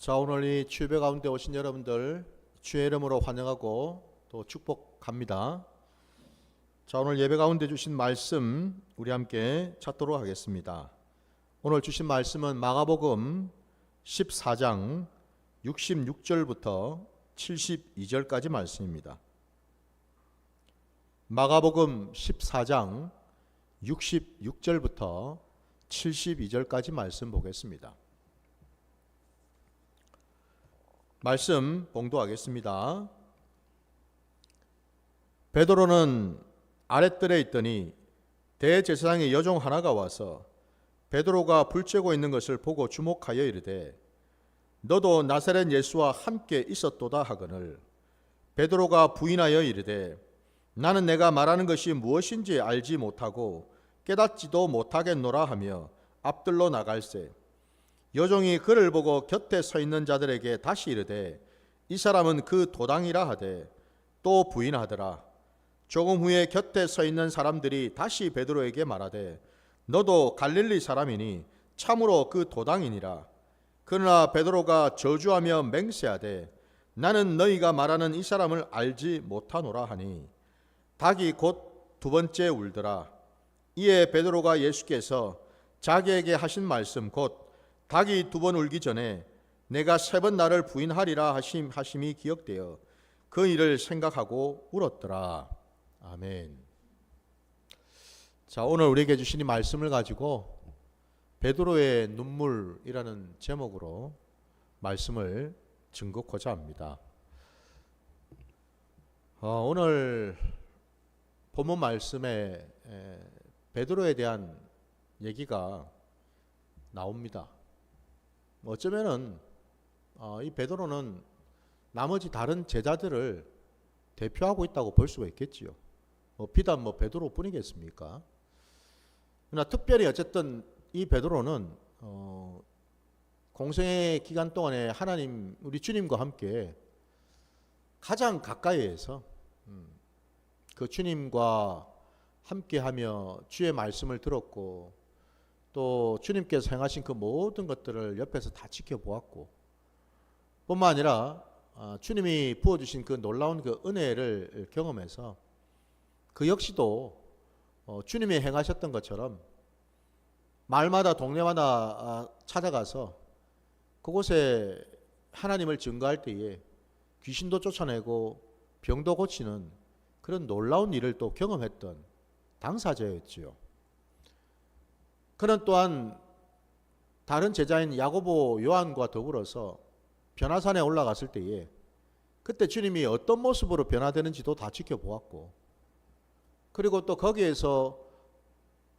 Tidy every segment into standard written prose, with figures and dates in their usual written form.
자, 오늘 이 주예배 가운데 오신 여러분들 주의 이름으로 환영하고 또 축복합니다. 자, 오늘 예배 가운데 주신 말씀 우리 함께 찾도록 하겠습니다. 오늘 주신 말씀은 마가복음 14장 66절부터 72절까지 말씀입니다. 마가복음 14장 66절부터 72절까지 말씀 보겠습니다. 말씀 봉독하겠습니다. 베드로는 아랫뜰에 있더니 대제사장의 여종 하나가 와서 베드로가 불 쬐고 있는 것을 보고 주목하여 이르되 너도 나사렛 예수와 함께 있었도다 하거늘 베드로가 부인하여 이르되 나는 내가 말하는 것이 무엇인지 알지 못하고 깨닫지도 못하겠노라 하며 앞들로 나갈새 여종이 그를 보고 곁에 서 있는 자들에게 다시 이르되 이 사람은 그 도당이라 하되 또 부인하더라. 조금 후에 곁에 서 있는 사람들이 다시 베드로에게 말하되 너도 갈릴리 사람이니 참으로 그 도당이니라. 그러나 베드로가 저주하며 맹세하되 나는 너희가 말하는 이 사람을 알지 못하노라 하니 닭이 곧 두 번째 울더라. 이에 베드로가 예수께서 자기에게 하신 말씀 곧 닭이 두 번 울기 전에 내가 세 번 나를 부인하리라 하심이 기억되어 그 일을 생각하고 울었더라. 아멘. 자, 오늘 우리에게 주신 이 말씀을 가지고 베드로의 눈물이라는 제목으로 말씀을 증거하고자 합니다. 오늘 본문 말씀에 베드로에 대한 얘기가 나옵니다. 어쩌면은 이 베드로는 나머지 다른 제자들을 대표하고 있다고 볼 수가 있겠지요. 비단 베드로뿐이겠습니까? 그러나 특별히 어쨌든 이 베드로는 공생의 기간 동안에 하나님 우리 주님과 함께 가장 가까이에서 그 주님과 함께하며 주의 말씀을 들었고 또 주님께서 행하신 그 모든 것들을 옆에서 다 지켜보았고 뿐만 아니라 주님이 부어주신 그 놀라운 그 은혜를 경험해서 그 역시도 주님이 행하셨던 것처럼 마을마다 동네마다 찾아가서 그곳에 하나님을 증거할 때에 귀신도 쫓아내고 병도 고치는 그런 놀라운 일을 또 경험했던 당사자였지요. 그는 또한 다른 제자인 야고보, 요한과 더불어서 변화산에 올라갔을 때에 그때 주님이 어떤 모습으로 변화되는지도 다 지켜보았고 그리고 또 거기에서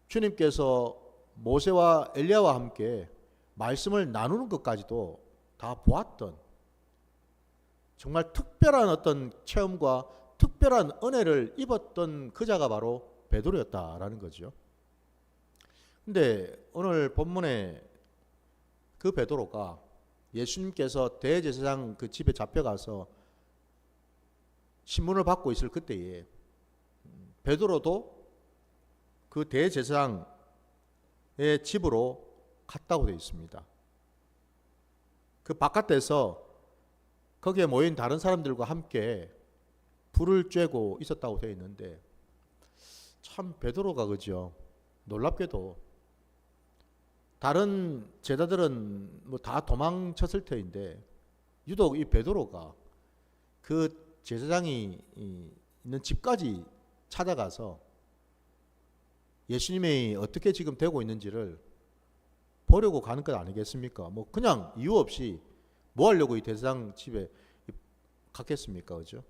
주님께서 모세와 엘리야와 함께 말씀을 나누는 것까지도 다 보았던 정말 특별한 어떤 체험과 특별한 은혜를 입었던 그자가 바로 베드로였다라는 거죠. 근데 오늘 본문에 그 베드로가 예수님께서 대제사장 그 집에 잡혀가서 신문을 받고 있을 그때에 베드로도 그 대제사장의 집으로 갔다고 되어 있습니다. 그 바깥에서 거기에 모인 다른 사람들과 함께 불을 쬐고 있었다고 되어 있는데 참 베드로가 그죠? 놀랍게도 다른 제자들은 다 도망쳤을 터인데 유독 이 베드로가 그 제사장이 있는 집까지 찾아가서 예수님이 어떻게 지금 되고 있는지를 보려고 가는 것 아니겠습니까? 그냥 이유 없이 뭐 하려고 이 대제사장 집에 갔겠습니까? 그죠?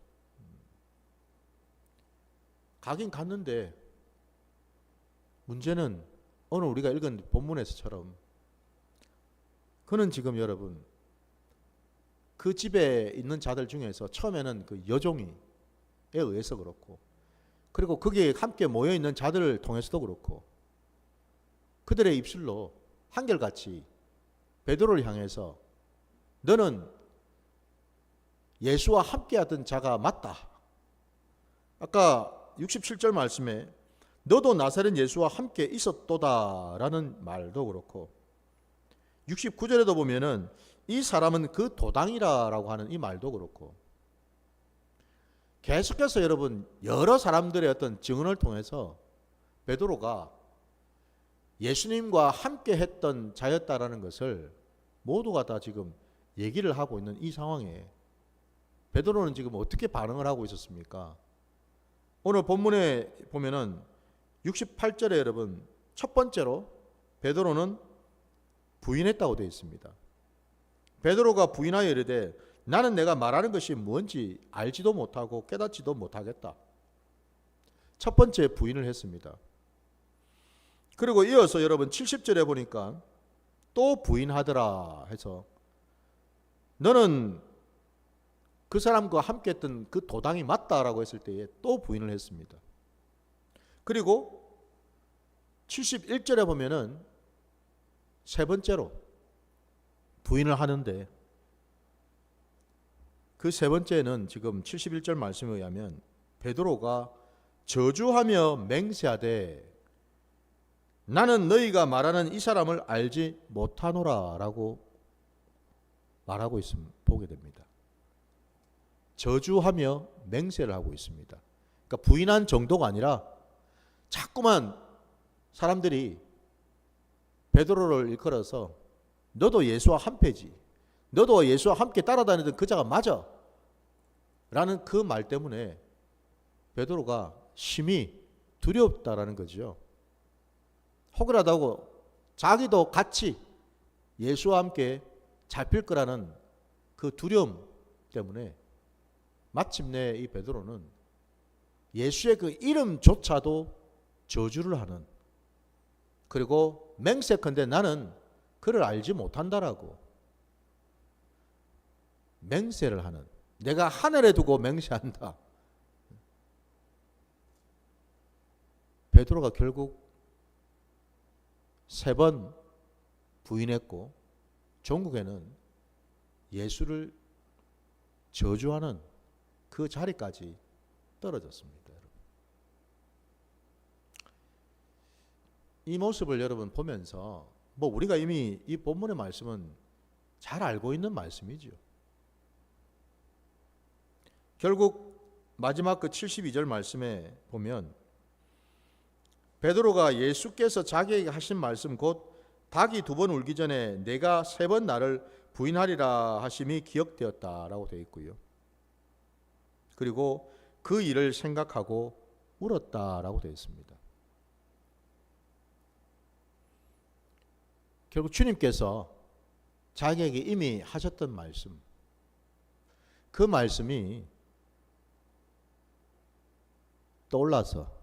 가긴 갔는데 문제는 오늘 우리가 읽은 본문에서처럼 그는 지금 여러분 그 집에 있는 자들 중에서 처음에는 그 여종에 의해서 그렇고 그리고 거기에 함께 모여있는 자들을 통해서도 그렇고 그들의 입술로 한결같이 베드로를 향해서 너는 예수와 함께하던 자가 맞다. 아까 67절 말씀에 너도 나사렛 예수와 함께 있었도다 라는 말도 그렇고 69절에도 보면은 이 사람은 그 도당이라고 하는 이 말도 그렇고, 계속해서 여러분 여러 사람들의 어떤 증언을 통해서 베드로가 예수님과 함께 했던 자였다라는 것을 모두가 다 지금 얘기를 하고 있는 이 상황에 베드로는 지금 어떻게 반응을 하고 있었습니까? 오늘 본문에 보면은 68절에 여러분 첫 번째로 베드로는 부인했다고 되어 있습니다. 베드로가 부인하여 이르되 나는 내가 말하는 것이 뭔지 알지도 못하고 깨닫지도 못하겠다. 첫 번째 부인을 했습니다. 그리고 이어서 여러분 70절에 보니까 또 부인하더라 해서 너는 그 사람과 함께 했던 그 도당이 맞다라고 했을 때에 또 부인을 했습니다. 그리고 71절에 보면은 세 번째로 부인을 하는데 그 세 번째는 지금 71절 말씀에 의하면 베드로가 저주하며 맹세하되 나는 너희가 말하는 이 사람을 알지 못하노라 라고 말하고 있음 보게 됩니다. 저주하며 맹세를 하고 있습니다. 그러니까 부인한 정도가 아니라 자꾸만 사람들이 베드로를 일컬어서 너도 예수와 한패지, 너도 예수와 함께 따라다니던 그 자가 맞아 라는 그 말 때문에 베드로가 심히 두렵다라는 거죠. 혹여라도 자기도 같이 예수와 함께 잡힐 거라는 그 두려움 때문에 마침내 이 베드로는 예수의 그 이름조차도 저주를 하는, 그리고 맹세컨대 나는 그를 알지 못한다라고 맹세를 하는, 내가 하늘에 두고 맹세한다. 베드로가 결국 세 번 부인했고 종국에는 예수를 저주하는 그 자리까지 떨어졌습니다. 여러분. 이 모습을 여러분 보면서 우리가 이미 이 본문의 말씀은 잘 알고 있는 말씀이죠. 결국 마지막 그 72절 말씀에 보면 베드로가 예수께서 자기에게 하신 말씀 곧 닭이 두 번 울기 전에 내가 세 번 나를 부인하리라 하심이 기억되었다라고 되어 있고요. 그리고 그 일을 생각하고 울었다라고 되어 있습니다. 결국 주님께서 자기에게 이미 하셨던 말씀, 그 말씀이 떠올라서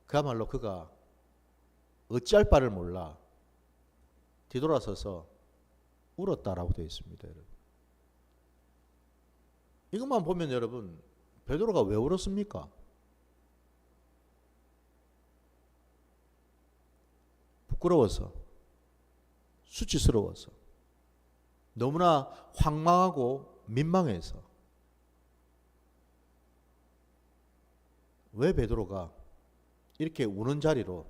그야말로 그가 어찌할 바를 몰라 뒤돌아서서 울었다라고 되어 있습니다. 여러분. 이것만 보면 여러분 베드로가 왜 울었습니까? 부끄러워서, 수치스러워서, 너무나 황망하고 민망해서. 왜 베드로가 이렇게 우는 자리로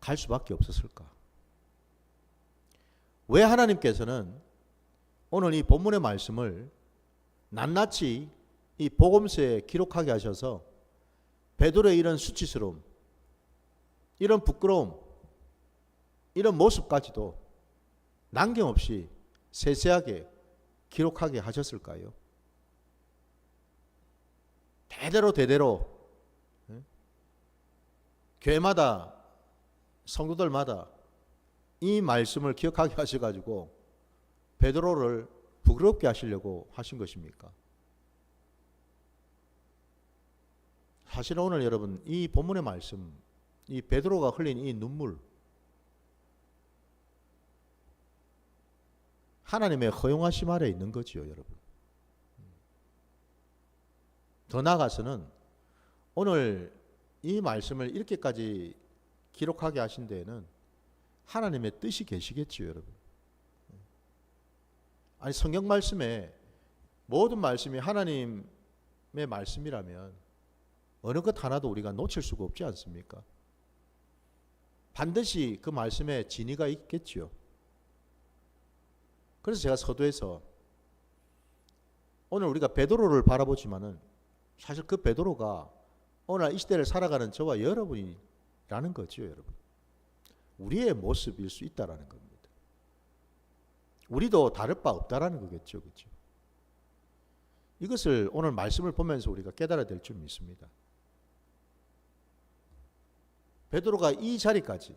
갈 수밖에 없었을까? 왜 하나님께서는 오늘 이 본문의 말씀을 낱낱이 이 복음서에 기록하게 하셔서 베드로의 이런 수치스러움, 이런 부끄러움, 이런 모습까지도 남김없이 세세하게 기록하게 하셨을까요? 대대로 교회마다 성도들마다 이 말씀을 기억하게 하셔가지고 베드로를 부끄럽게 하시려고 하신 것입니까? 사실 오늘 여러분 이 본문의 말씀, 이 베드로가 흘린 이 눈물, 하나님의 허용하심 아래 있는 거지요, 여러분. 더 나아가서는 오늘 이 말씀을 이렇게까지 기록하게 하신 데에는 하나님의 뜻이 계시겠지요, 여러분. 아니 성경 말씀에 모든 말씀이 하나님의 말씀이라면 어느 것 하나도 우리가 놓칠 수가 없지 않습니까? 반드시 그 말씀에 진의가 있겠지요. 그래서 제가 서두에서 오늘 우리가 베드로를 바라보지만은 사실 그 베드로가 오늘 이 시대를 살아가는 저와 여러분이라는 거죠, 여러분. 우리의 모습일 수 있다라는 겁니다. 우리도 다를 바 없다라는 거겠죠, 그렇죠? 이것을 오늘 말씀을 보면서 우리가 깨달아야 될 줄 믿습니다. 베드로가 이 자리까지,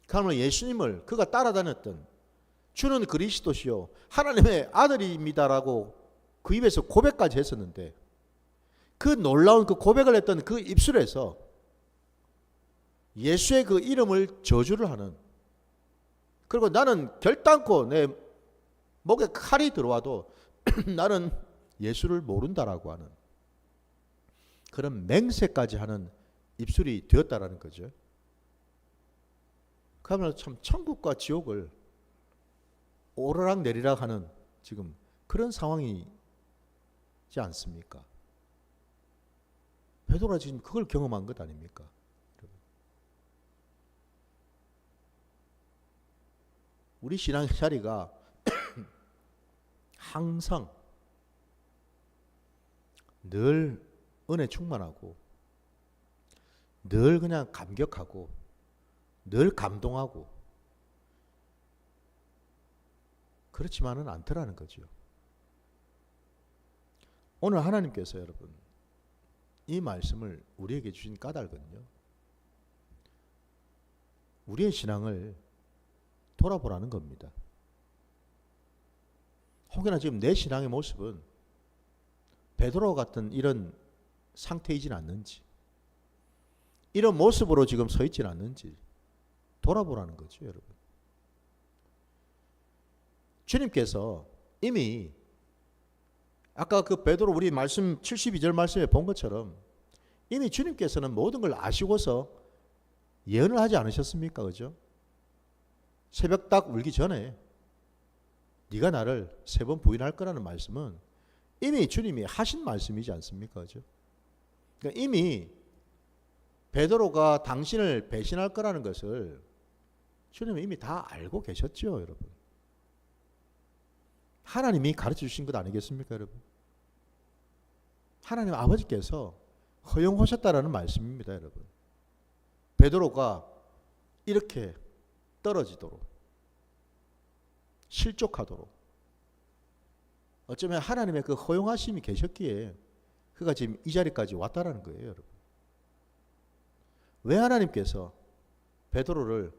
그러면 예수님을 그가 따라다녔던 주는 그리스도시요 하나님의 아들입니다라고 그 입에서 고백까지 했었는데, 그 놀라운 그 고백을 했던 그 입술에서 예수의 그 이름을 저주를 하는, 그리고 나는 결단코 내 목에 칼이 들어와도 나는 예수를 모른다라고 하는 그런 맹세까지 하는 입술이 되었다라는 거죠. 그러면 참 천국과 지옥을 오르락 내리락 하는 지금 그런 상황이지 않습니까? 베드로가 지금 그걸 경험한 것 아닙니까? 우리 신앙의 자리가 항상 늘 은혜 충만하고 늘 그냥 감격하고 늘 감동하고 그렇지만은 않더라는 거죠. 오늘 하나님께서 여러분 이 말씀을 우리에게 주신 까닭은요, 우리의 신앙을 돌아보라는 겁니다. 혹여나 지금 내 신앙의 모습은 베드로 같은 이런 상태이진 않는지, 이런 모습으로 지금 서 있진 않는지 돌아보라는 거죠, 여러분. 주님께서 이미 아까 그 베드로 우리 말씀 72절 말씀에 본 것처럼 이미 주님께서는 모든 걸 아시고서 예언을 하지 않으셨습니까? 그죠? 새벽 딱 울기 전에 네가 나를 3번 부인할 거라는 말씀은 이미 주님이 하신 말씀이지 않습니까? 그죠? 그러니까 이미 베드로가 당신을 배신할 거라는 것을 주님은 이미 다 알고 계셨죠, 여러분. 하나님이 가르쳐 주신 것 아니겠습니까, 여러분? 하나님 아버지께서 허용하셨다라는 말씀입니다, 여러분. 베드로가 이렇게 떨어지도록, 실족하도록, 어쩌면 하나님의 그 허용하심이 계셨기에 그가 지금 이 자리까지 왔다라는 거예요, 여러분. 왜 하나님께서 베드로를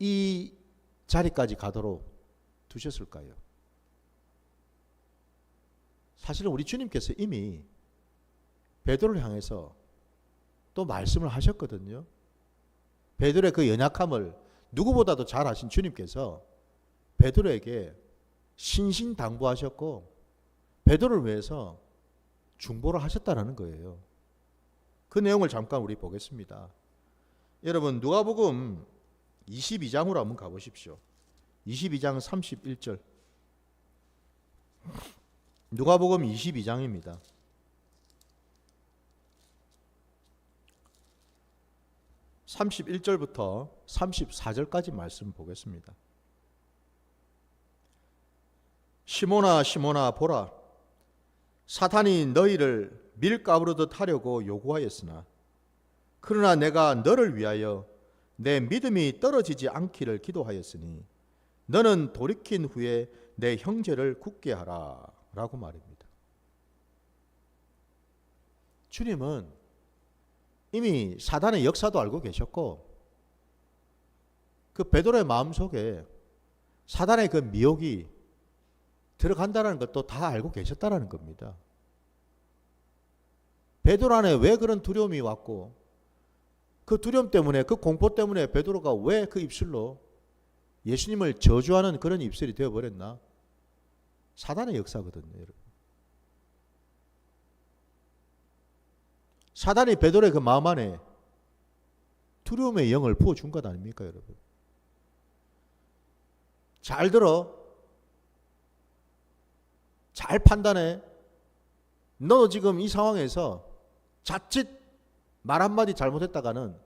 이 자리까지 가도록 두셨을까요? 사실은 우리 주님께서 이미 베드로를 향해서 또 말씀을 하셨거든요. 베드로의 그 연약함을 누구보다도 잘 아신 주님께서 베드로에게 신신당부하셨고 베드로를 위해서 중보를 하셨다라는 거예요. 그 내용을 잠깐 우리 보겠습니다. 여러분 누가복음 22장으로 한번 가보십시오. 22장 31절. 누가복음 22장입니다. 31절부터 34절까지 말씀 보겠습니다. 시몬아 시몬아 보라, 사탄이 너희를 밀가부르듯 하려고 요구하였으나 그러나 내가 너를 위하여 내 믿음이 떨어지지 않기를 기도하였으니 너는 돌이킨 후에 내 형제를 굳게 하라 라고 말입니다. 주님은 이미 사단의 역사도 알고 계셨고 그 베드로의 마음속에 사단의 그 미혹이 들어간다는 것도 다 알고 계셨다는 겁니다. 베드로 안에 왜 그런 두려움이 왔고 그 두려움 때문에, 그 공포 때문에 베드로가 왜 그 입술로 예수님을 저주하는 그런 입술이 되어버렸나? 사단의 역사거든요, 여러분. 사단이 베드로의 그 마음 안에 두려움의 영을 부어준 것 아닙니까, 여러분? 잘 들어. 잘 판단해. 너도 지금 이 상황에서 자칫 말 한마디 잘못했다가는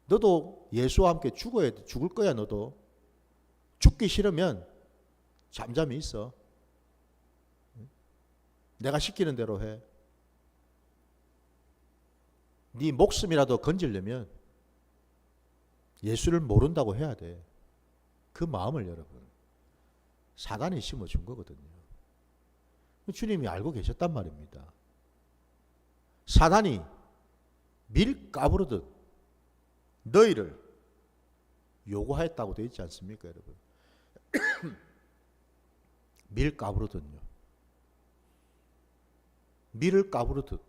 너도 예수와 함께 죽을 거야. 너도 죽기 싫으면 잠잠히 있어. 내가 시키는 대로 해. 네 목숨이라도 건지려면 예수를 모른다고 해야 돼. 그 마음을 여러분 사단이 심어준 거거든요. 주님이 알고 계셨단 말입니다. 사단이 밀 까부르듯 너희를 요구하였다고 되어 있지 않습니까, 여러분? 밀 까부르듯요. 밀을 까부르듯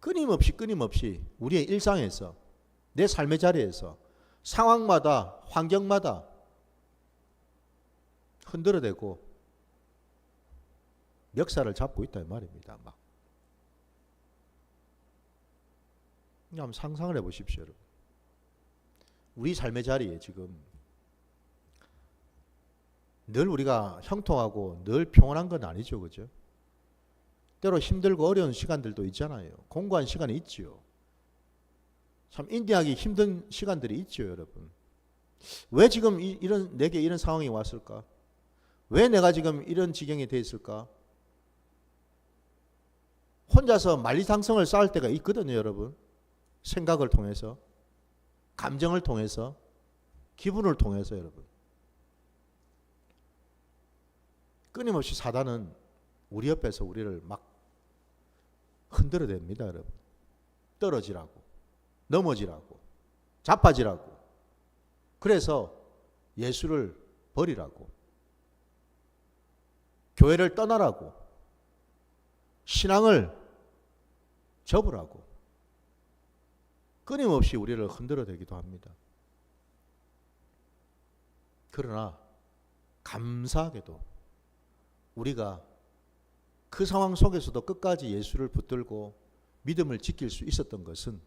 끊임없이 우리의 일상에서 내 삶의 자리에서 상황마다 환경마다 흔들어대고 역사를 잡고 있다 이 말입니다. 막 한번 상상을 해보십시오, 여러분. 우리 삶의 자리에 지금 늘 우리가 형통하고 늘 평온한 건 아니죠, 그죠? 때로 힘들고 어려운 시간들도 있잖아요. 공고한 시간이 있지요. 참 인내하기 힘든 시간들이 있죠, 여러분. 왜 지금 내게 이런 상황이 왔을까? 왜 내가 지금 이런 지경이 돼 있을까? 혼자서 만리장성을 쌓을 때가 있거든요, 여러분. 생각을 통해서, 감정을 통해서, 기분을 통해서, 여러분. 끊임없이 사단은 우리 옆에서 우리를 막 흔들어댑니다, 여러분. 떨어지라고, 넘어지라고, 자빠지라고. 그래서 예수를 버리라고, 교회를 떠나라고, 신앙을 접으라고 끊임없이 우리를 흔들어대기도 합니다. 그러나 감사하게도 우리가 그 상황 속에서도 끝까지 예수를 붙들고 믿음을 지킬 수 있었던 것은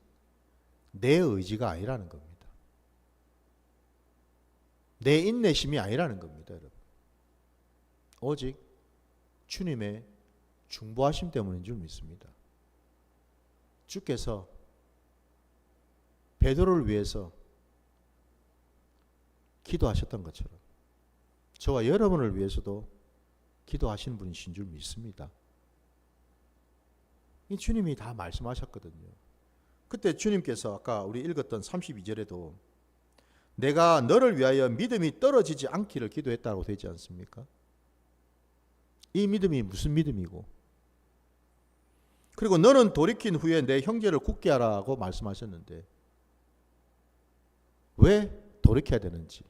내 의지가 아니라는 겁니다. 내 인내심이 아니라는 겁니다, 여러분. 오직 주님의 중보하심 때문인 줄 믿습니다. 주께서 베드로를 위해서 기도하셨던 것처럼 저와 여러분을 위해서도 기도하신 분이신 줄 믿습니다. 이 주님이 다 말씀하셨거든요. 그때 주님께서 아까 우리 읽었던 32절에도 내가 너를 위하여 믿음이 떨어지지 않기를 기도했다고 되지 않습니까? 이 믿음이 무슨 믿음이고, 그리고 너는 돌이킨 후에 내 형제를 굳게 하라고 말씀하셨는데 왜 돌이켜야 되는지,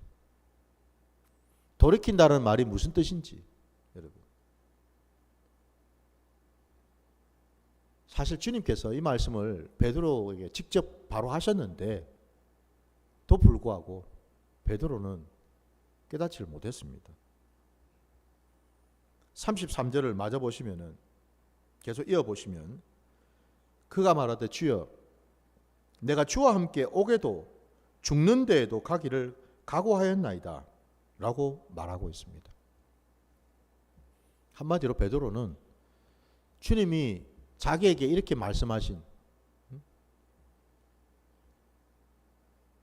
돌이킨다는 말이 무슨 뜻인지 여러분, 사실 주님께서 이 말씀을 베드로에게 직접 바로 하셨는데 또 불구하고 베드로는 깨닫지를 못했습니다. 33절을 마저 보시면은 계속 이어보시면 그가 말하되 주여 내가 주와 함께 오게도 죽는 데에도 가기를 각오하였나이다 라고 말하고 있습니다. 한마디로 베드로는 주님이 자기에게 이렇게 말씀하신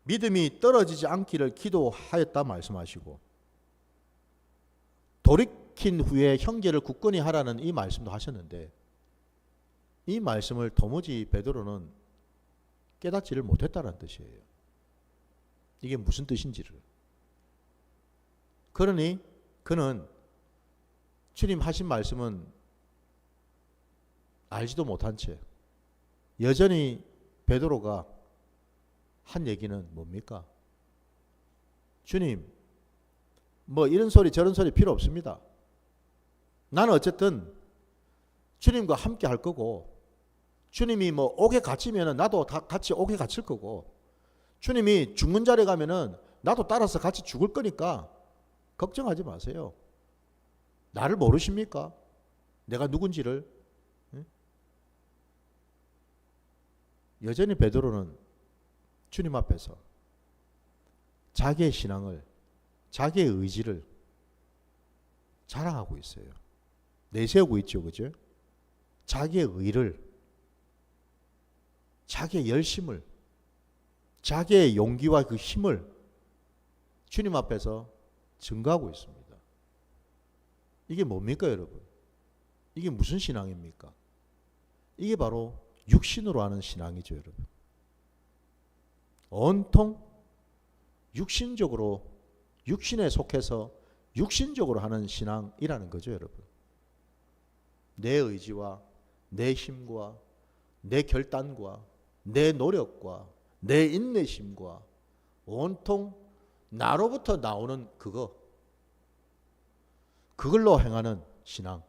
믿음이 떨어지지 않기를 기도하였다 말씀하시고 돌이킨 후에 형제를 굳건히 하라는 이 말씀도 하셨는데 이 말씀을 도무지 베드로는 깨닫지를 못했다는 뜻이에요. 이게 무슨 뜻인지를. 그러니 그는 주님 하신 말씀은 알지도 못한 채 여전히 베드로가 한 얘기는 뭡니까? 주님, 뭐 이런 소리 저런 소리 필요 없습니다. 나는 어쨌든 주님과 함께 할 거고 주님이 뭐 옥에 갇히면 나도 다 같이 옥에 갇힐 거고 주님이 죽는 자리에 가면은 나도 따라서 같이 죽을 거니까 걱정하지 마세요. 나를 모르십니까? 내가 누군지를. 여전히 베드로는 주님 앞에서 자기의 신앙을, 자기의 의지를 자랑하고 있어요. 내세우고 있죠, 그죠? 자기의 의를, 자기의 열심을, 자기의 용기와 그 힘을 주님 앞에서 증거하고 있습니다. 이게 뭡니까 여러분? 이게 무슨 신앙입니까? 이게 바로 육신으로 하는 신앙이죠 여러분. 온통 육신적으로, 육신에 속해서 육신적으로 하는 신앙이라는 거죠 여러분. 내 의지와 내 힘과 내 결단과 내 노력과 내 인내심과 온통 나로부터 나오는 그걸로 행하는 신앙.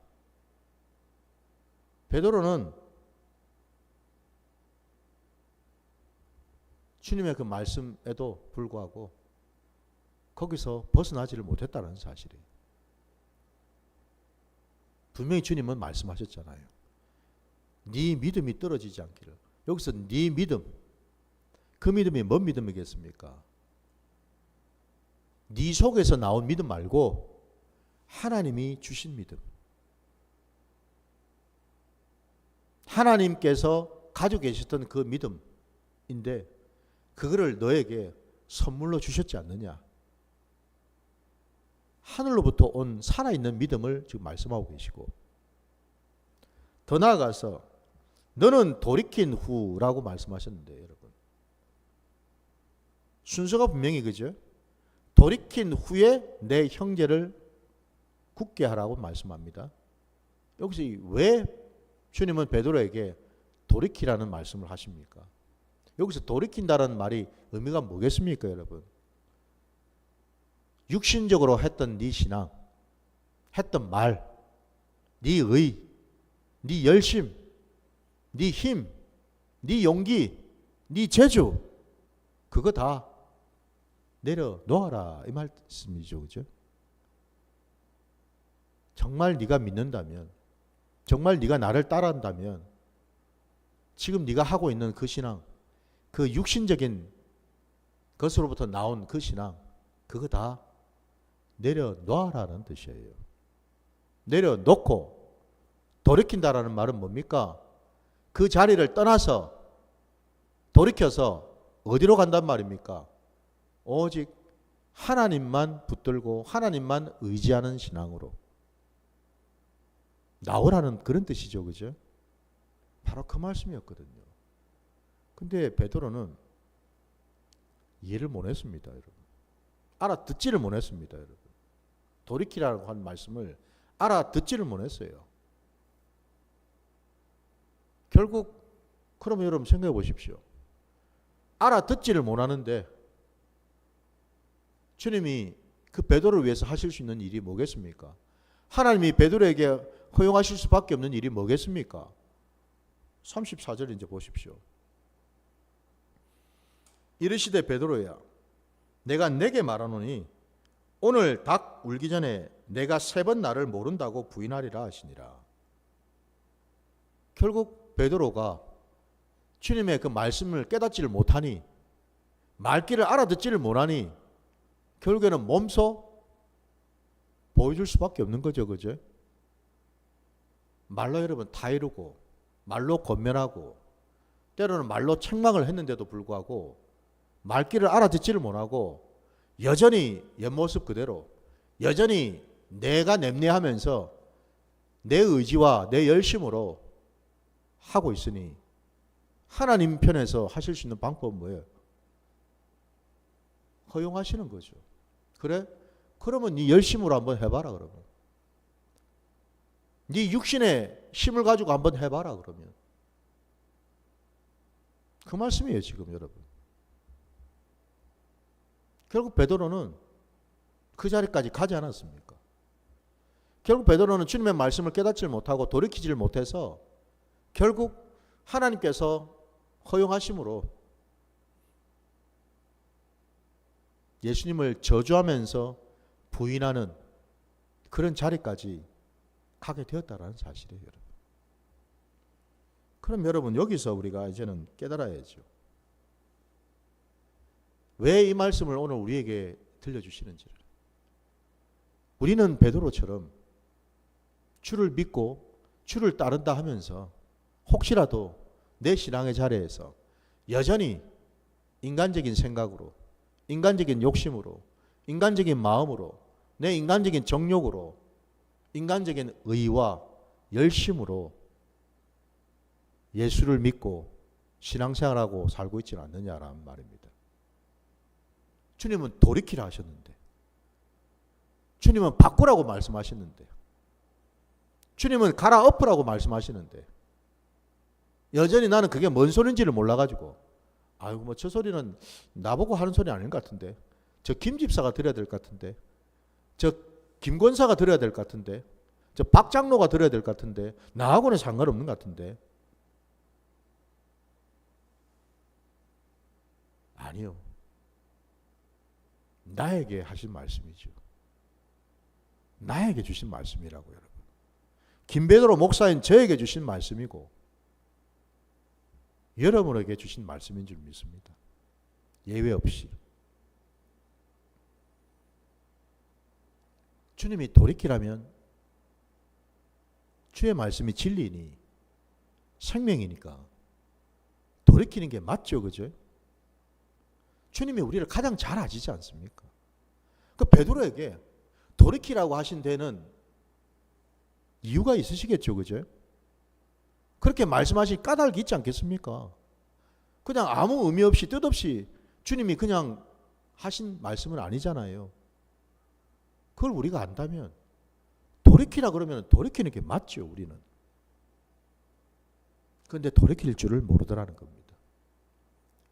베드로는 주님의 그 말씀에도 불구하고 거기서 벗어나지를 못했다는 사실이에요. 분명히 주님은 말씀하셨잖아요. 네 믿음이 떨어지지 않기를. 여기서 네 믿음, 그 믿음이 뭔 믿음이겠습니까? 네 속에서 나온 믿음 말고 하나님이 주신 믿음. 하나님께서 가지고 계셨던 그 믿음인데 그거를 너에게 선물로 주셨지 않느냐. 하늘로부터 온 살아있는 믿음을 지금 말씀하고 계시고, 더 나아가서 너는 돌이킨 후라고 말씀하셨는데 여러분, 순서가 분명히 그죠? 돌이킨 후에 내 형제를 굳게 하라고 말씀합니다. 여기서 왜 주님은 베드로에게 돌이키라는 말씀을 하십니까? 여기서 돌이킨다는 말이 의미가 뭐겠습니까 여러분? 육신적으로 했던 네 신앙, 했던 말, 네 의, 네 열심, 네 힘, 네 용기, 네 재주, 그거 다 내려놓아라 이 말씀이죠. 그죠? 정말 네가 믿는다면, 정말 네가 나를 따라한다면 지금 네가 하고 있는 그 신앙, 그 육신적인 것으로부터 나온 그 신앙, 그거 다 내려놓아라는 뜻이에요. 내려놓고 돌이킨다라는 말은 뭡니까? 그 자리를 떠나서 돌이켜서 어디로 간단 말입니까? 오직 하나님만 붙들고 하나님만 의지하는 신앙으로 나오라는 그런 뜻이죠. 그죠? 바로 그 말씀이었거든요. 근데 베드로는 이해를 못했습니다. 여러분. 알아듣지를 못했습니다. 여러분. 돌이키라고 한 말씀을 알아듣지를 못했어요. 결국 그러면 여러분 생각해 보십시오. 알아듣지를 못하는데 주님이 그 베드로를 위해서 하실 수 있는 일이 뭐겠습니까? 하나님이 베드로에게 허용하실 수밖에 없는 일이 뭐겠습니까? 34절 이제 보십시오. 이르시되 베드로야, 내가 내게 말하노니 오늘 닭 울기 전에 내가 3번 나를 모른다고 부인하리라 하시니라. 결국 베드로가 주님의 그 말씀을 깨닫지를 못하니, 말귀를 알아듣지를 못하니 결국에는 몸소 보여줄 수밖에 없는 거죠. 그죠? 말로 여러분 다 이루고 말로 권면하고 때로는 말로 책망을 했는데도 불구하고 말귀를 알아듣지를 못하고 여전히 옛모습 그대로 여전히 내가 냄내하면서 내 의지와 내 열심으로 하고 있으니 하나님 편에서 하실 수 있는 방법은 뭐예요? 허용하시는 거죠. 그래? 그러면 네 열심으로 한번 해봐라. 그러면 네 육신의 힘을 가지고 한번 해봐라. 그러면 그 말씀이에요 지금 여러분. 결국 베드로는 그 자리까지 가지 않았습니까? 결국 베드로는 주님의 말씀을 깨닫지 못하고 돌이키질 못해서 결국 하나님께서 허용하심으로 예수님을 저주하면서 부인하는 그런 자리까지 가게 되었다는 사실이에요. 여러분. 그럼 여러분 여기서 우리가 이제는 깨달아야죠. 왜 이 말씀을 오늘 우리에게 들려주시는지를. 우리는 베드로처럼 주를 믿고 주를 따른다 하면서 혹시라도 내 신앙의 자리에서 여전히 인간적인 생각으로, 인간적인 욕심으로, 인간적인 마음으로, 내 인간적인 정욕으로, 인간적인 의와 열심으로 예수를 믿고 신앙생활하고 살고 있지는 않느냐라는 말입니다. 주님은 돌이키라 하셨는데, 주님은 바꾸라고 말씀하시는데, 주님은 가라 엎으라고 말씀하시는데, 여전히 나는 그게 뭔 소리인지를 몰라가지고, 아이고 뭐 저 소리는 나보고 하는 소리 아닌 것 같은데, 저 김집사가 들어야 될 것 같은데, 저 김권사가 들어야 될 것 같은데, 저 박장로가 들어야 될 것 같은데, 나하고는 상관없는 것 같은데. 아니요. 나에게 하신 말씀이죠. 나에게 주신 말씀이라고 여러분. 김베드로 목사인 저에게 주신 말씀이고 여러분에게 주신 말씀인 줄 믿습니다. 예외 없이. 주님이 돌이키라면 주의 말씀이 진리니 생명이니까 돌이키는 게 맞죠, 그죠? 주님이 우리를 가장 잘 아시지 않습니까? 그 베드로에게 돌이키라고 하신 데는 이유가 있으시겠죠, 그죠? 그렇게 말씀하실 까닭이 있지 않겠습니까? 그냥 아무 의미 없이 뜻없이 주님이 그냥 하신 말씀은 아니잖아요. 그걸 우리가 안다면 돌이키라 그러면 돌이키는 게 맞죠, 우리는. 그런데 돌이킬 줄을 모르더라는 겁니다.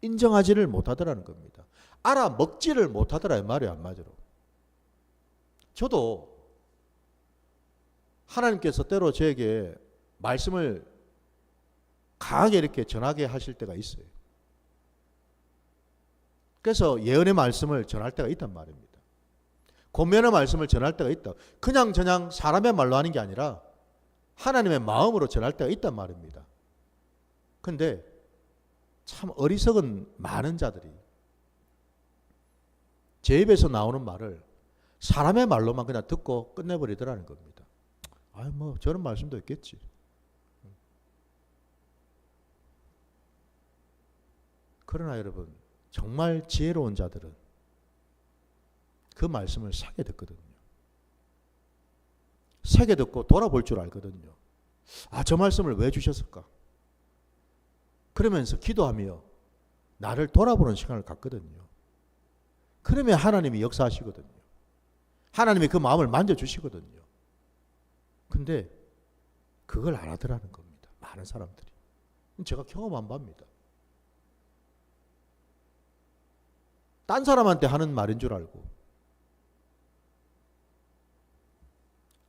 인정하지를 못하더라는 겁니다. 알아먹지를 못하더라 이 말이에요, 한마디로. 저도 하나님께서 때로 저에게 말씀을 강하게 이렇게 전하게 하실 때가 있어요. 그래서 예언의 말씀을 전할 때가 있단 말입니다. 권면의 말씀을 전할 때가 있다. 그냥 사람의 말로 하는 게 아니라 하나님의 마음으로 전할 때가 있단 말입니다. 근데 참 어리석은 많은 자들이 제 입에서 나오는 말을 사람의 말로만 그냥 듣고 끝내버리더라는 겁니다. 아유 뭐 저런 말씀도 있겠지. 그러나 여러분 정말 지혜로운 자들은 그 말씀을 세게 듣거든요. 세게 듣고 돌아볼 줄 알거든요. 아, 저 말씀을 왜 주셨을까? 그러면서 기도하며 나를 돌아보는 시간을 갖거든요. 그러면 하나님이 역사하시거든요. 하나님이 그 마음을 만져주시거든요. 근데 그걸 안 하더라는 겁니다. 많은 사람들이. 제가 경험한 바입니다. 딴 사람한테 하는 말인 줄 알고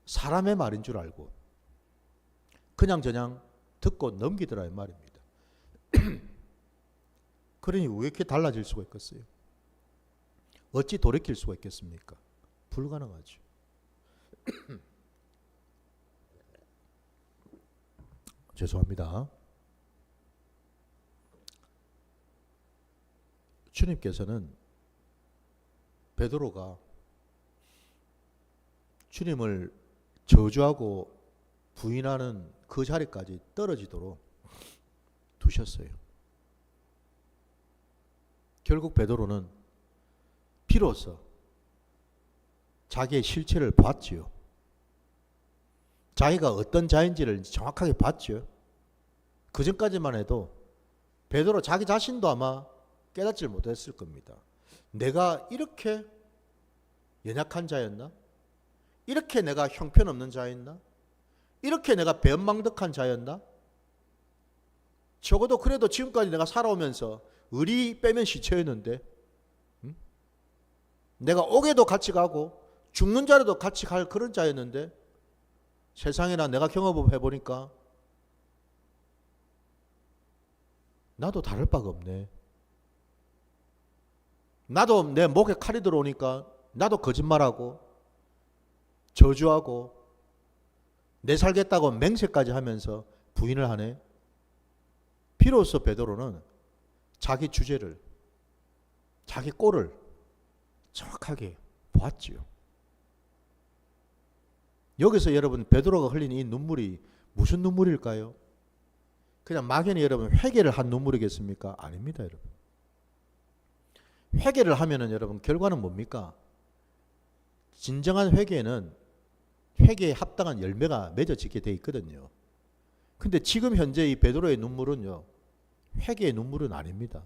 사람의 말인 줄 알고 그냥 듣고 넘기더라 이 말입니다. 그러니 왜 이렇게 달라질 수가 있겠어요? 어찌 돌이킬 수가 있겠습니까? 불가능하죠. 죄송합니다. 주님께서는 베드로가 주님을 저주하고 부인하는 그 자리까지 떨어지도록 두셨어요. 결국 베드로는 비로소 자기의 실체를 봤지요. 자기가 어떤 자인지를 정확하게 봤죠. 그 전까지만 해도 베드로 자기 자신도 아마 깨닫지 못했을 겁니다. 내가 이렇게 연약한 자였나? 이렇게 내가 형편없는 자였나? 이렇게 내가 배은망덕한 자였나? 적어도 그래도 지금까지 내가 살아오면서 의리 빼면 시체였는데 내가 옥에도 같이 가고 죽는 자리도 같이 갈 그런 자였는데 세상에나 내가 경험해보니까 나도 다를 바가 없네. 나도 내 목에 칼이 들어오니까 나도 거짓말하고 저주하고 내 살겠다고 맹세까지 하면서 부인을 하네. 비로소 베드로는 자기 주제를 자기 꼴을 정확하게 보았지요. 여기서 여러분 베드로가 흘린 이 눈물이 무슨 눈물일까요? 그냥 막연히 여러분 회개를 한 눈물이겠습니까? 아닙니다, 여러분. 회개를 하면은 여러분 결과는 뭡니까? 진정한 회개는 회개에 합당한 열매가 맺어지게 돼 있거든요. 근데 지금 현재 이 베드로의 눈물은요, 회개의 눈물은 아닙니다.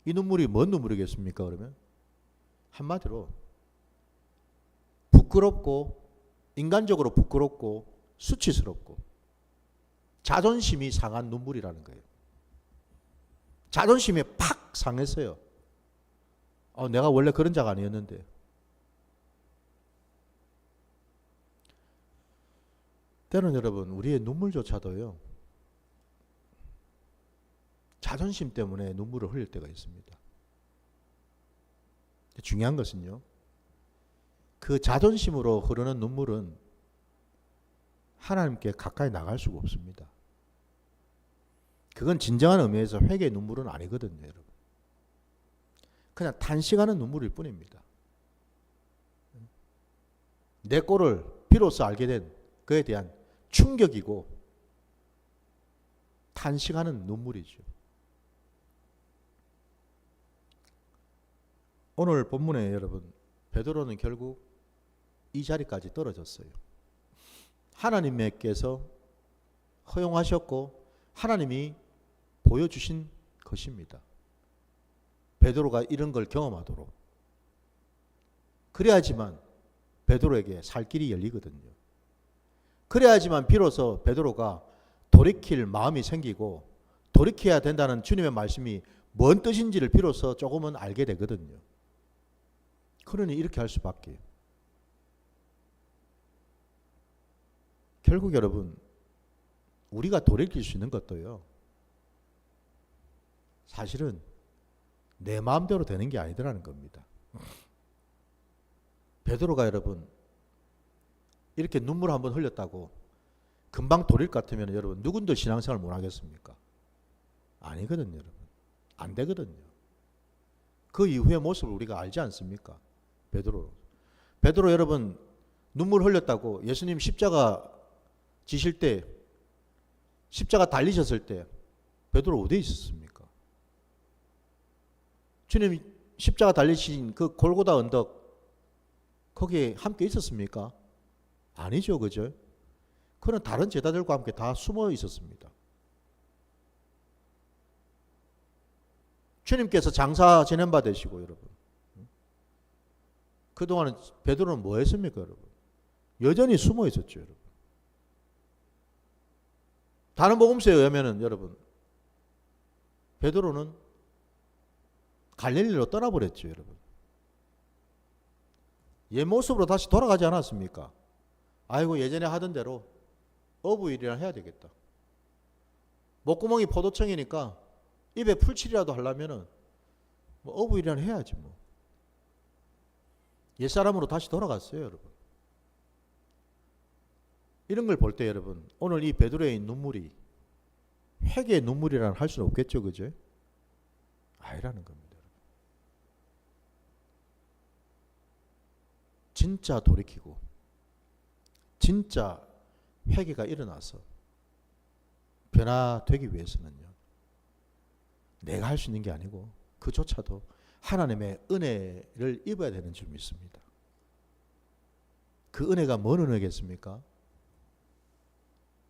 이 눈물이 뭔 눈물이겠습니까? 그러면 한마디로 부끄럽고, 인간적으로 부끄럽고 수치스럽고 자존심이 상한 눈물이라는 거예요. 자존심이 팍 상했어요. 내가 원래 그런 자가 아니었는데. 때로는 여러분, 우리의 눈물조차도요, 자존심 때문에 눈물을 흘릴 때가 있습니다. 중요한 것은요, 그 자존심으로 흐르는 눈물은 하나님께 가까이 나갈 수가 없습니다. 그건 진정한 의미에서 회개의 눈물은 아니거든요, 여러분. 그냥 탄식하는 눈물일 뿐입니다. 내 꼴을 비로소 알게 된 그에 대한 충격이고 탄식하는 눈물이죠. 오늘 본문에 여러분, 베드로는 결국 이 자리까지 떨어졌어요. 하나님께서 허용하셨고 하나님이 보여주신 것입니다. 베드로가 이런 걸 경험하도록. 그래야지만 베드로에게 살 길이 열리거든요. 그래야지만 비로소 베드로가 돌이킬 마음이 생기고 돌이켜야 된다는 주님의 말씀이 뭔 뜻인지를 비로소 조금은 알게 되거든요. 그러니 이렇게 할 수밖에. 결국 여러분, 우리가 돌이킬 수 있는 것도요, 사실은 내 마음대로 되는 게 아니더라는 겁니다. 베드로가 여러분 이렇게 눈물 한번 흘렸다고 금방 돌일 것 같으면 여러분 누군들 신앙생활 못 하겠습니까? 아니거든요, 여러분. 안 되거든요. 그 이후의 모습을 우리가 알지 않습니까? 베드로 여러분 눈물 흘렸다고 예수님 십자가 지실 때, 십자가 달리셨을 때 베드로 어디에 있었습니까? 주님 십자가 달리신 그 골고다 언덕 거기에 함께 있었습니까? 아니죠, 그죠? 그는 다른 제자들과 함께 다 숨어 있었습니다. 주님께서 장사 지낸 바 되시고 여러분, 그동안 베드로는 뭐 했습니까, 여러분? 여전히 숨어 있었죠, 여러분. 다른 복음서에 의하면은 여러분, 베드로는 갈릴리로 떠나버렸죠, 여러분. 옛 모습으로 다시 돌아가지 않았습니까? 아이고, 예전에 하던 대로 어부일이나 해야 되겠다. 목구멍이 포도청이니까 입에 풀칠이라도 하려면은 뭐 어부일이나 해야지 뭐. 옛사람으로 다시 돌아갔어요, 여러분. 이런 걸 볼 때 여러분, 오늘 이 베드로의 눈물이 회개의 눈물이라는 할 수는 없겠죠, 그죠? 아니라는 겁니다. 진짜 돌이키고 진짜 회개가 일어나서 변화되기 위해서는요, 내가 할 수 있는 게 아니고 그조차도 하나님의 은혜를 입어야 되는 줄 믿습니다. 그 은혜가 뭔 은혜겠습니까?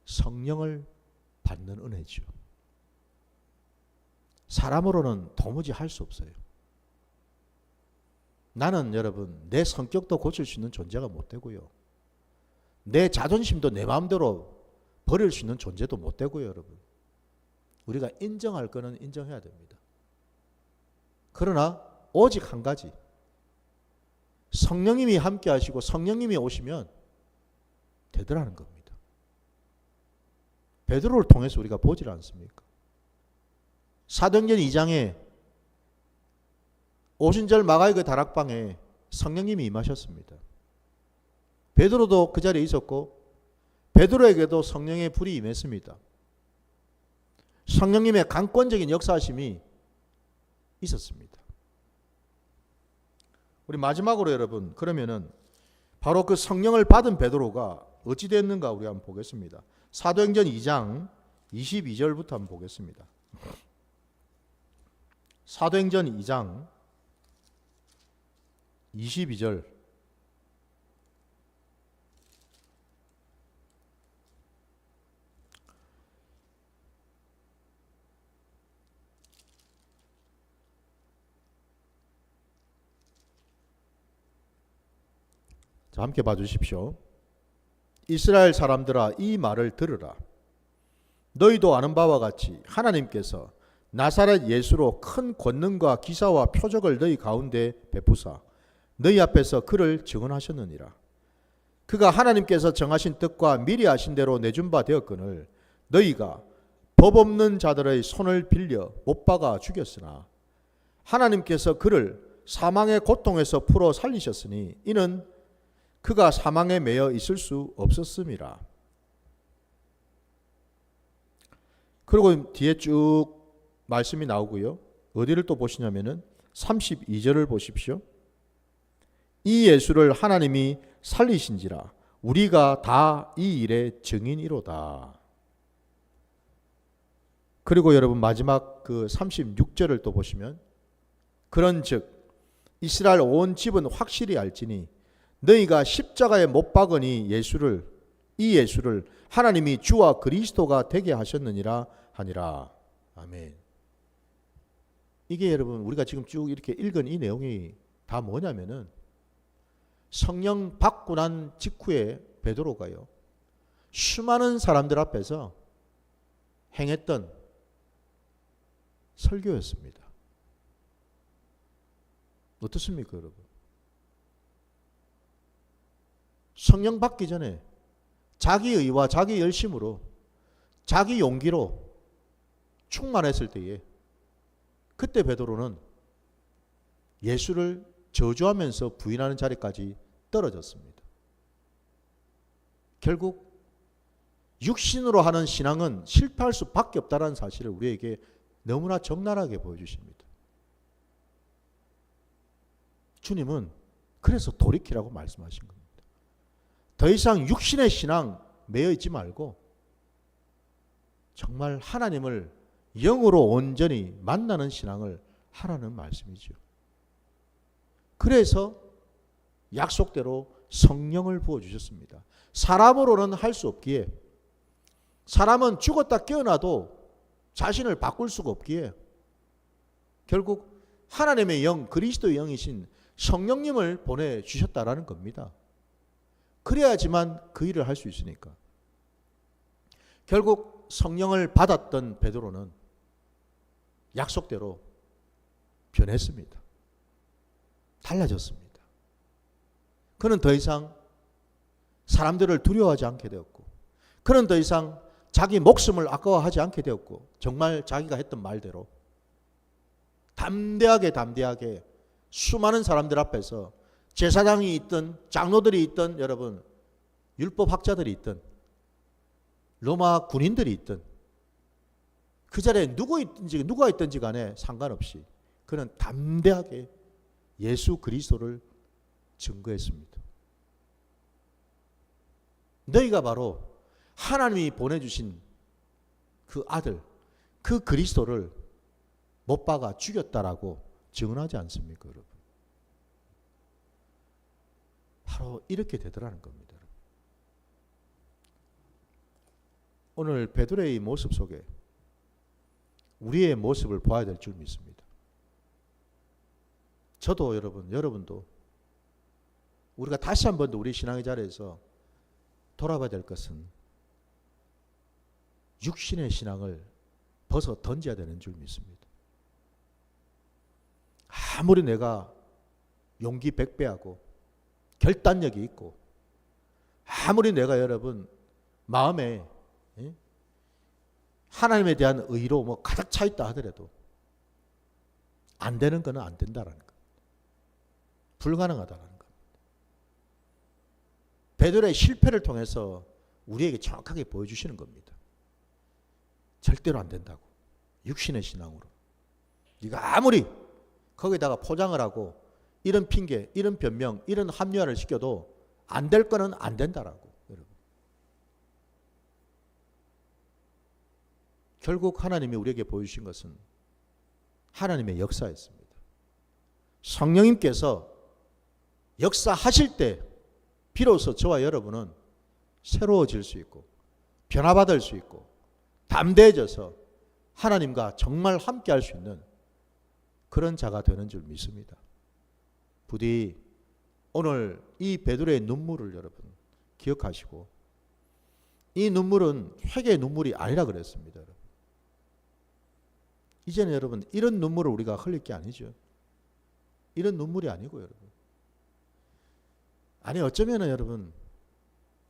성령을 받는 은혜죠. 사람으로는 도무지 할 수 없어요. 나는 여러분 내 성격도 고칠 수 있는 존재가 못 되고요. 내 자존심도 내 마음대로 버릴 수 있는 존재도 못 되고요, 여러분. 우리가 인정할 거는 인정해야 됩니다. 그러나 오직 한 가지, 성령님이 함께 하시고 성령님이 오시면 되더라는 겁니다. 베드로를 통해서 우리가 보질 않습니까? 사도행전 2장에 오순절 마가의 그 다락방에 성령님이 임하셨습니다. 베드로도 그 자리에 있었고 베드로에게도 성령의 불이 임했습니다. 성령님의 강권적인 역사하심이 있었습니다. 우리 마지막으로 여러분, 그러면은 바로 그 성령을 받은 베드로가 어찌 됐는가 우리 한번 보겠습니다. 사도행전 2장 22절부터 한번 보겠습니다. 사도행전 2장 22절. 자, 함께 봐주십시오. 이스라엘 사람들아, 이 말을 들으라. 너희도 아는 바와 같이 하나님께서 나사렛 예수로 큰 권능과 기사와 표적을 너희 가운데 베푸사 너희 앞에서 그를 증언하셨느니라. 그가 하나님께서 정하신 뜻과 미리 하신 대로 내준 바 되었거늘 너희가 법 없는 자들의 손을 빌려 못 박아 죽였으나 하나님께서 그를 사망의 고통에서 풀어 살리셨으니 이는 그가 사망에 매여 있을 수 없었음이라. 그리고 뒤에 쭉 말씀이 나오고요. 어디를 또 보시냐면은 32절을 보십시오. 이 예수를 하나님이 살리신지라 우리가 다 이 일의 증인이로다. 그리고 여러분 마지막 그 36절을 또 보시면 그런즉 이스라엘 온 집은 확실히 알지니 너희가 십자가에 못 박으니 이 예수를 하나님이 주와 그리스도가 되게 하셨느니라 하니라. 아멘. 이게 여러분 우리가 지금 쭉 이렇게 읽은 이 내용이 다 뭐냐면은 성령 받고 난 직후에 베드로가요 수많은 사람들 앞에서 행했던 설교였습니다. 어떻습니까, 여러분? 성령 받기 전에 자기 의와 자기 열심으로 자기 용기로 충만했을 때에 그때 베드로는 예수를 저주하면서 부인하는 자리까지 떨어졌습니다. 결국 육신으로 하는 신앙은 실패할 수밖에 없다는 사실을 우리에게 너무나 적나라하게 보여주십니다. 주님은 그래서 돌이키라고 말씀하신 겁니다. 더 이상 육신의 신앙 매여 있지 말고 정말 하나님을 영으로 온전히 만나는 신앙을 하라는 말씀이죠. 그래서 약속대로 성령을 부어주셨습니다. 사람으로는 할 수 없기에 사람은 죽었다 깨어나도 자신을 바꿀 수가 없기에 결국 하나님의 영, 그리스도의 영이신 성령님을 보내주셨다라는 겁니다. 그래야지만 그 일을 할 수 있으니까. 결국 성령을 받았던 베드로는 약속대로 변했습니다. 달라졌습니다. 그는 더 이상 사람들을 두려워하지 않게 되었고 그는 더 이상 자기 목숨을 아까워하지 않게 되었고 정말 자기가 했던 말대로 담대하게 수많은 사람들 앞에서 제사장이 있든 장로들이 있든 여러분 율법학자들이 있든 로마 군인들이 있든 그 자리에 누가 있든지 간에 상관없이 그는 담대하게 예수 그리스도를 증거했습니다. 너희가 바로 하나님이 보내주신 그 아들, 그 그리스도를 못 박아 죽였다라고 증언하지 않습니까, 여러분? 바로 이렇게 되더라는 겁니다. 오늘 베드로의 모습 속에 우리의 모습을 보아야 될 줄 믿습니다. 저도 여러분도 우리가 다시 한 번 더 우리 신앙의 자리에서 돌아봐야 될 것은 육신의 신앙을 벗어 던져야 되는 줄 믿습니다. 아무리 내가 용기 100배하고 결단력이 있고 아무리 내가 여러분 마음에 하나님에 대한 의로 뭐 가득 차 있다 하더라도 안 되는 거는 안 된다라는 거. 불가능하다라는 거. 베드로의 실패를 통해서 우리에게 정확하게 보여주시는 겁니다. 절대로 안 된다고. 육신의 신앙으로. 네가 아무리 거기다가 포장을 하고 이런 핑계, 이런 변명, 이런 합리화를 시켜도 안 될 거는 안 된다라고. 여러분. 결국 하나님이 우리에게 보여주신 것은 하나님의 역사였습니다. 성령님께서 역사하실 때 비로소 저와 여러분은 새로워질 수 있고 변화받을 수 있고 담대해져서 하나님과 정말 함께 할 수 있는 그런 자가 되는 줄 믿습니다. 부디 오늘 이 베드로의 눈물을 여러분 기억하시고, 이 눈물은 회개의 눈물이 아니라 그랬습니다. 여러분. 이제는 여러분 이런 눈물을 우리가 흘릴 게 아니죠. 이런 눈물이 아니고 여러분. 아니 어쩌면은 여러분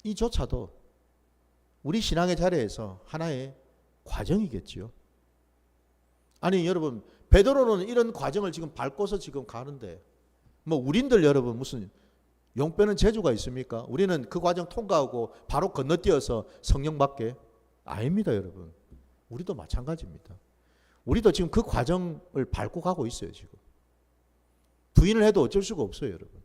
이조차도 우리 신앙의 자리에서 하나의 과정이겠지요. 아니 여러분 베드로는 이런 과정을 지금 밟고서 지금 가는데 뭐 우린들 여러분 무슨 용 빼는 재주가 있습니까? 우리는 그 과정 통과하고 바로 건너뛰어서 성령 받게? 아닙니다 여러분. 우리도 마찬가지입니다. 우리도 지금 그 과정을 밟고 가고 있어요 지금. 부인을 해도 어쩔 수가 없어요 여러분.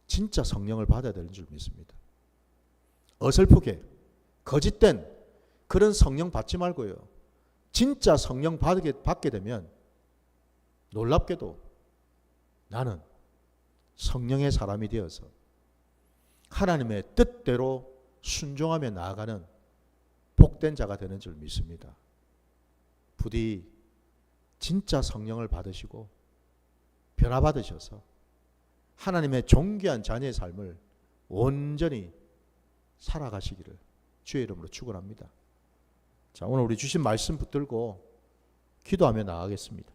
진짜 성령을 받아야 되는 줄 믿습니다. 어설프게 거짓된 그런 성령 받지 말고요. 진짜 성령 받게 되면 놀랍게도 나는 성령의 사람이 되어서 하나님의 뜻대로 순종하며 나아가는 복된 자가 되는 줄 믿습니다. 부디 진짜 성령을 받으시고 변화받으셔서 하나님의 존귀한 자녀의 삶을 온전히 살아가시기를 주의 이름으로 축원합니다. 자, 오늘 우리 주신 말씀 붙들고 기도하며 나아가겠습니다.